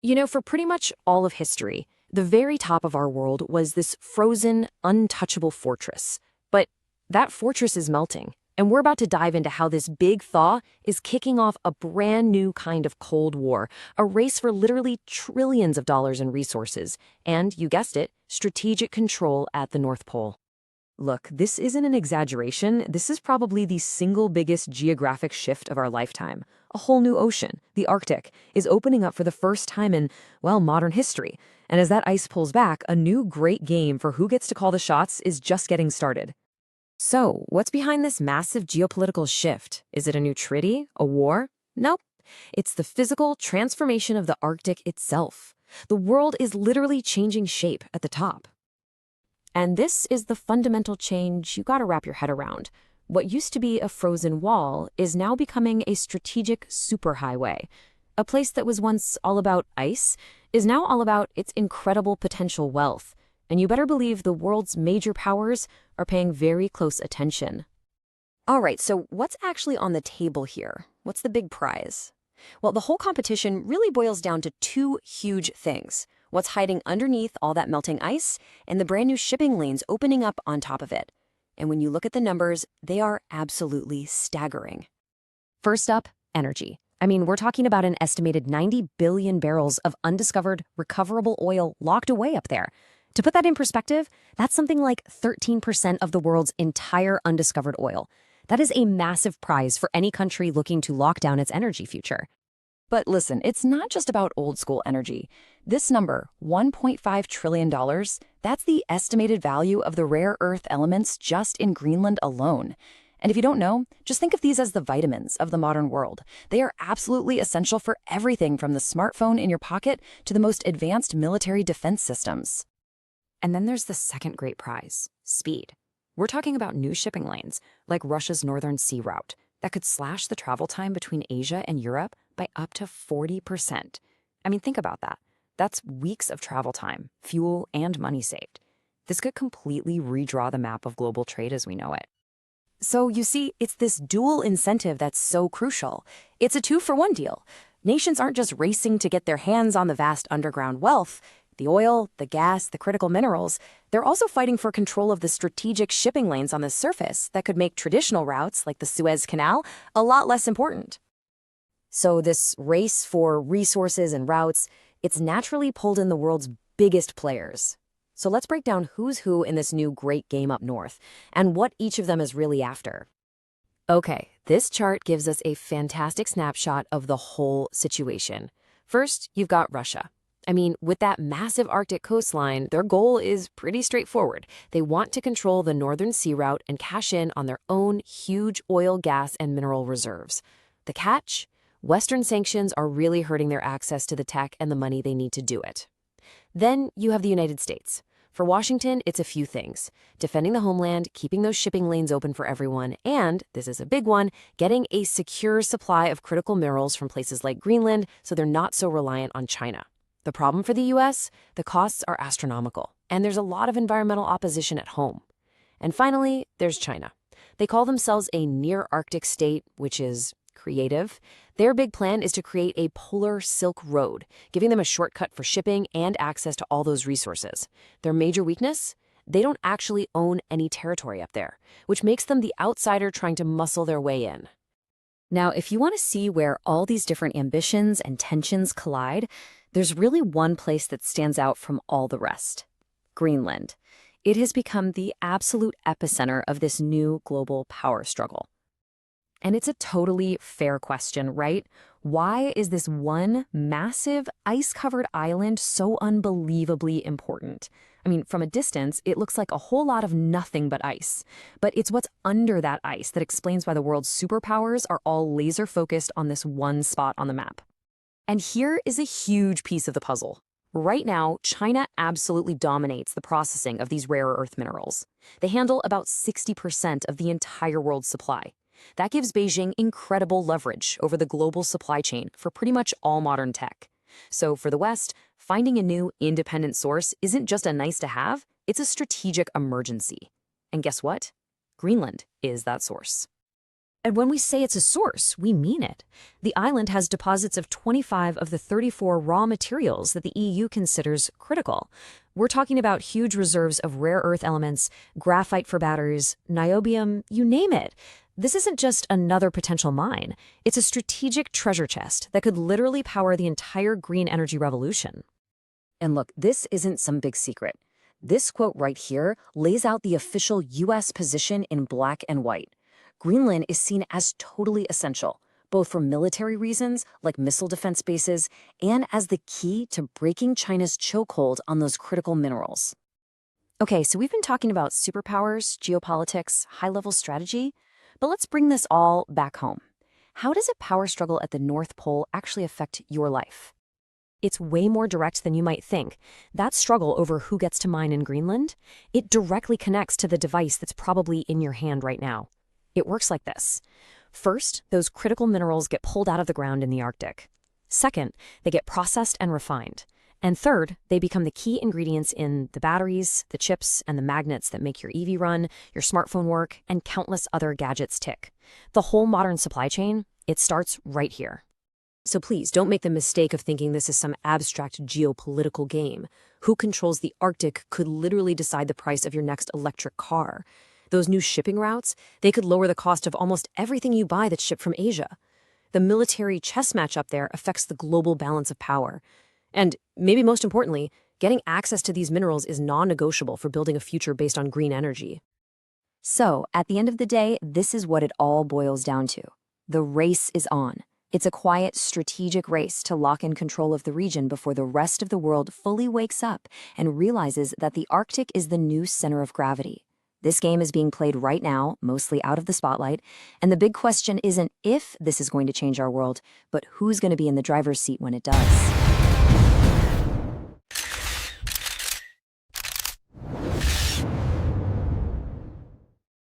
For pretty much all of history, the very top of our world was this frozen, untouchable fortress. But that fortress is melting, and we're about to dive into how this big thaw is kicking off a brand new kind of Cold War, a race for literally trillions of dollars in resources, and, you guessed it, strategic control at the North Pole. Look, this isn't an exaggeration. This is probably the single biggest geographic shift of our lifetime. A whole new ocean, the Arctic, is opening up for the first time in, well, modern history. And as that ice pulls back, a new great game for who gets to call the shots is just getting started. So, what's behind this massive geopolitical shift? Is it a new treaty? A war? Nope. It's the physical transformation of the Arctic itself. The world is literally changing shape at the top. And this is the fundamental change you gotta wrap your head around. What used to be a frozen wall is now becoming a strategic superhighway. A place that was once all about ice is now all about its incredible potential wealth. And you better believe the world's major powers are paying very close attention. All right, so what's actually on the table here? What's the big prize? Well, the whole competition really boils down to two huge things. What's hiding underneath all that melting ice, and the brand new shipping lanes opening up on top of it. And when you look at the numbers, they are absolutely staggering. First up, energy. We're talking about an estimated 90 billion barrels of undiscovered, recoverable oil locked away up there. To put that in perspective, that's something like 13% of the world's entire undiscovered oil. That is a massive prize for any country looking to lock down its energy future. But listen, it's not just about old-school energy. This number, $1.5 trillion, that's the estimated value of the rare earth elements just in Greenland alone. And if you don't know, just think of these as the vitamins of the modern world. They are absolutely essential for everything from the smartphone in your pocket to the most advanced military defense systems. And then there's the second great prize, speed. We're talking about new shipping lanes, like Russia's Northern Sea Route, that could slash the travel time between Asia and Europe by up to 40%. Think about that. That's weeks of travel time, fuel, and money saved. This could completely redraw the map of global trade as we know it. So you see, it's this dual incentive that's so crucial. It's a two-for-one deal. Nations aren't just racing to get their hands on the vast underground wealth, the oil, the gas, the critical minerals. They're also fighting for control of the strategic shipping lanes on the surface that could make traditional routes, like the Suez Canal, a lot less important. So this race for resources and routes, it's naturally pulled in the world's biggest players. So let's break down who's who in this new great game up north, and what each of them is really after. Okay, this chart gives us a fantastic snapshot of the whole situation. First, you've got Russia. With that massive Arctic coastline, their goal is pretty straightforward. They want to control the Northern Sea Route and cash in on their own huge oil, gas, and mineral reserves. The catch? Western sanctions are really hurting their access to the tech and the money they need to do it. Then you have the United States. For Washington, it's a few things: defending the homeland, keeping those shipping lanes open for everyone, and, this is a big one, getting a secure supply of critical minerals from places like Greenland so they're not so reliant on China. The problem for the U.S.? The costs are astronomical, and there's a lot of environmental opposition at home. And finally, there's China. They call themselves a near-Arctic state, which is creative. Their big plan is to create a polar Silk Road, giving them a shortcut for shipping and access to all those resources. Their major weakness? They don't actually own any territory up there, which makes them the outsider trying to muscle their way in. Now, if you want to see where all these different ambitions and tensions collide, there's really one place that stands out from all the rest: Greenland. It has become the absolute epicenter of this new global power struggle. And it's a totally fair question, right? Why is this one massive ice-covered island so unbelievably important? From a distance, it looks like a whole lot of nothing but ice. But it's what's under that ice that explains why the world's superpowers are all laser-focused on this one spot on the map. And here is a huge piece of the puzzle. Right now, China absolutely dominates the processing of these rare earth minerals. They handle about 60% of the entire world's supply. That gives Beijing incredible leverage over the global supply chain for pretty much all modern tech. So for the West, finding a new independent source isn't just a nice to have, it's a strategic emergency. And guess what? Greenland is that source. And when we say it's a source, we mean it. The island has deposits of 25 of the 34 raw materials that the EU considers critical. We're talking about huge reserves of rare earth elements, graphite for batteries, niobium, you name it. This isn't just another potential mine. It's a strategic treasure chest that could literally power the entire green energy revolution. And look, this isn't some big secret. This quote right here lays out the official U.S. position in black and white. Greenland is seen as totally essential, both for military reasons, like missile defense bases, and as the key to breaking China's chokehold on those critical minerals. Okay, so we've been talking about superpowers, geopolitics, high-level strategy, but let's bring this all back home. How does a power struggle at the North Pole actually affect your life? It's way more direct than you might think. That struggle over who gets to mine in Greenland, it directly connects to the device that's probably in your hand right now. It works like this. First, those critical minerals get pulled out of the ground in the Arctic. Second, they get processed and refined. And third, they become the key ingredients in the batteries, the chips, and the magnets that make your EV run, your smartphone work, and countless other gadgets tick. The whole modern supply chain, it starts right here. So please, don't make the mistake of thinking this is some abstract geopolitical game. Who controls the Arctic could literally decide the price of your next electric car. Those new shipping routes, they could lower the cost of almost everything you buy that's shipped from Asia. The military chess match up there affects the global balance of power. And maybe most importantly, getting access to these minerals is non-negotiable for building a future based on green energy. So, at the end of the day, this is what it all boils down to. The race is on. It's a quiet, strategic race to lock in control of the region before the rest of the world fully wakes up and realizes that the Arctic is the new center of gravity. This game is being played right now, mostly out of the spotlight, and the big question isn't if this is going to change our world, but who's going to be in the driver's seat when it does.